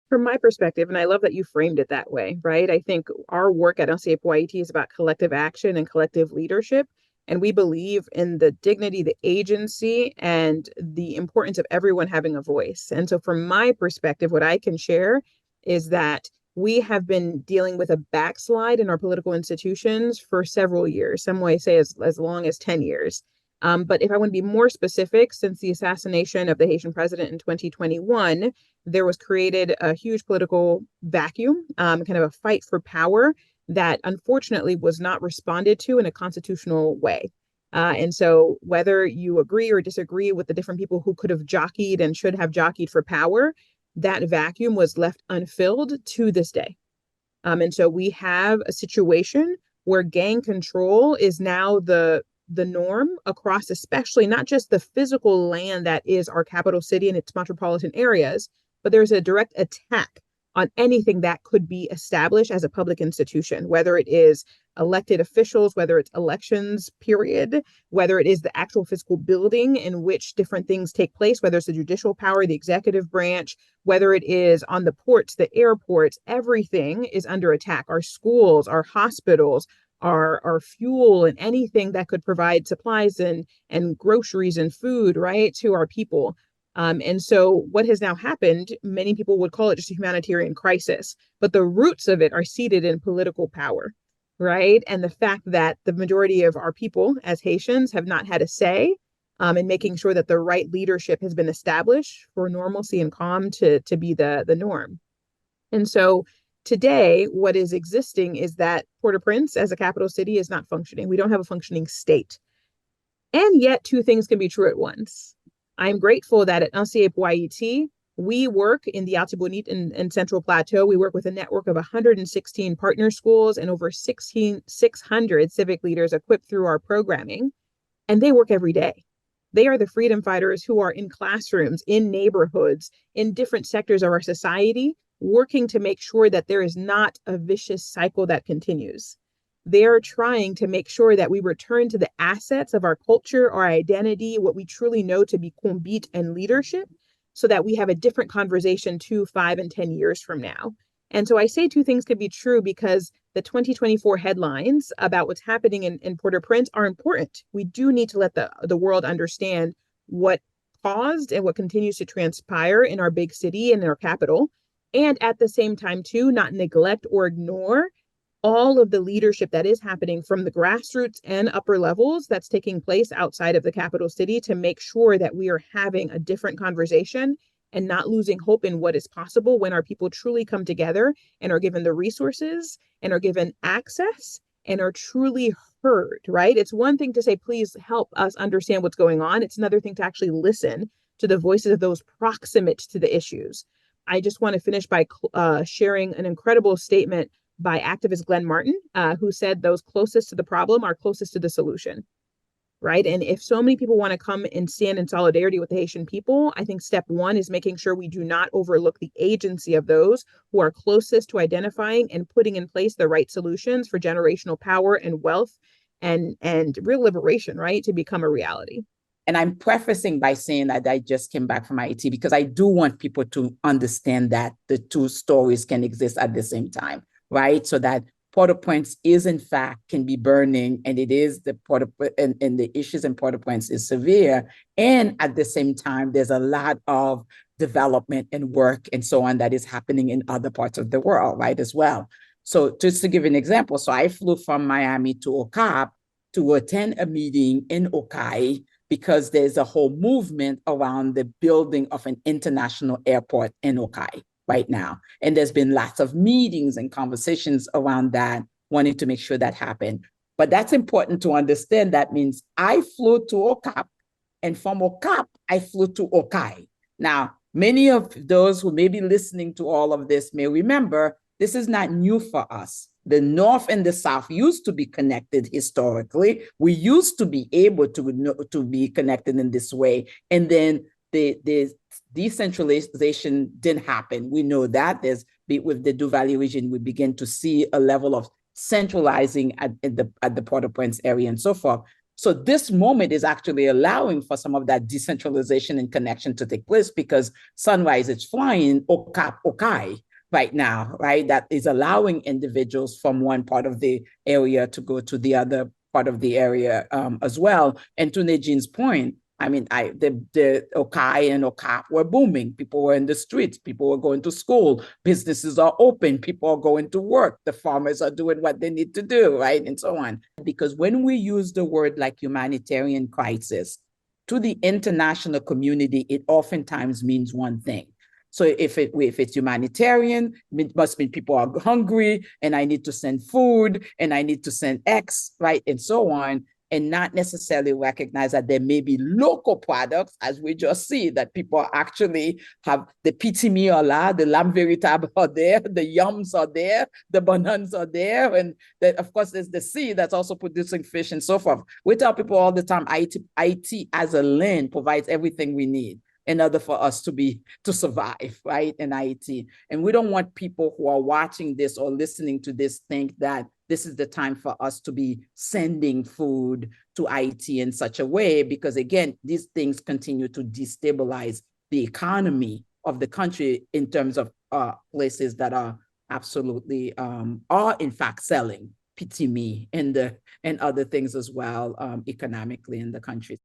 From my perspective, and I love that you framed it that way, right? I think our work at LCA is about collective action and collective leadership. And we believe in the dignity, the agency, and the importance of everyone having a voice. And so, from my perspective, what I can share is that we have been dealing with a backslide in our political institutions for several years. Some may say as long as 10 years. But if I want to be more specific, since the assassination of the Haitian president in 2021, there was created a huge political vacuum, kind of a fight for power that unfortunately was not responded to in a constitutional way. And so, whether you agree or disagree with the different people who could have jockeyed and should have jockeyed for power, that vacuum was left unfilled to this day. And so, we have a situation where gang control is now the norm across, especially not just the physical land that is our capital city and its metropolitan areas, but there's a direct attack on anything that could be established as a public institution, whether it is elected officials, whether it's elections, period, whether it is the actual physical building in which different things take place, whether it's the judicial power, the executive branch, whether it is on the ports, the airports, everything is under attack. Our schools, our hospitals, our fuel, and anything that could provide supplies and groceries and food, right, to our people. And so what has now happened, many people would call it just a humanitarian crisis, but the roots of it are seated in political power, right? And the fact that the majority of our people as Haitians have not had a say in making sure that the right leadership has been established for normalcy and calm to be the norm. And so today, what is existing is that Port-au-Prince as a capital city is not functioning. We don't have a functioning state. And yet, two things can be true at once. I'm grateful that at LCA we work in the Altibonite and Central Plateau. We work with a network of 116 partner schools and over 600 civic leaders equipped through our programming. And they work every day. They are the freedom fighters who are in classrooms, in neighborhoods, in different sectors of our society, working to make sure that there is not a vicious cycle that continues. They're trying to make sure that we return to the assets of our culture, our identity, what we truly know to be kumbit and leadership, so that we have a different conversation 2, 5, and 10 years from now. And so I say two things could be true because the 2024 headlines about what's happening in Port-au-Prince are important. We do need to let the world understand what caused and what continues to transpire in our big city and in our capital. And at the same time, too, not neglect or ignore all of the leadership that is happening from the grassroots and upper levels that's taking place outside of the capital city to make sure that we are having a different conversation and not losing hope in what is possible when our people truly come together and are given the resources and are given access and are truly heard, right? It's one thing to say, please help us understand what's going on. It's another thing to actually listen to the voices of those proximate to the issues. I just want to finish by sharing an incredible statement by activist Glenn Martin, who said those closest to the problem are closest to the solution, right? And if so many people want to come and stand in solidarity with the Haitian people, I think step one is making sure we do not overlook the agency of those who are closest to identifying and putting in place the right solutions for generational power and wealth and real liberation, right, to become a reality. And I'm prefacing by saying that I just came back from Haiti because I do want people to understand that the two stories can exist at the same time, right? So that Port-au-Prince is in fact can be burning, and it is and the issues in Port-au-Prince is severe. And at the same time, there's a lot of development and work and so on that is happening in other parts of the world, right, as well. So just to give an example, so I flew from Miami to Okap to attend a meeting in Okai because there's a whole movement around the building of an international airport in Okai right now. And there's been lots of meetings and conversations around that, wanting to make sure that happened. But that's important to understand. That means I flew to Okap, and from Okap, I flew to Okai. Now, many of those who may be listening to all of this may remember, this is not new for us. The North and the South used to be connected historically. We used to be able to be connected in this way. And then the decentralization didn't happen. We know that with the Duvalier region, we begin to see a level of centralizing at the Port-au-Prince area and so forth. So this moment is actually allowing for some of that decentralization and connection to take place because Sunrise is flying Okap Okai right now, right? That is allowing individuals from one part of the area to go to the other part of the area as well. And to Najean's point, I mean, the Okai and Okap were booming. People were in the streets. People were going to school. Businesses are open. People are going to work. The farmers are doing what they need to do, right? And so on. Because when we use the word like humanitarian crisis to the international community, it oftentimes means one thing. So if it's humanitarian, it must mean people are hungry and I need to send food and I need to send X, right? And so on, and not necessarily recognize that there may be local products, as we just see, that people actually have the pitimi ola, the lamb veritable are there, the yums are there, the bananas are there, and that, of course, there's the sea that's also producing fish and so forth. We tell people all the time, IT as a land provides everything we need in order for us to survive, right, in Haiti. And we don't want people who are watching this or listening to this think that this is the time for us to be sending food to Haiti in such a way, because again, these things continue to destabilize the economy of the country in terms of places that are absolutely are in fact selling pitimi and other things as well economically in the country.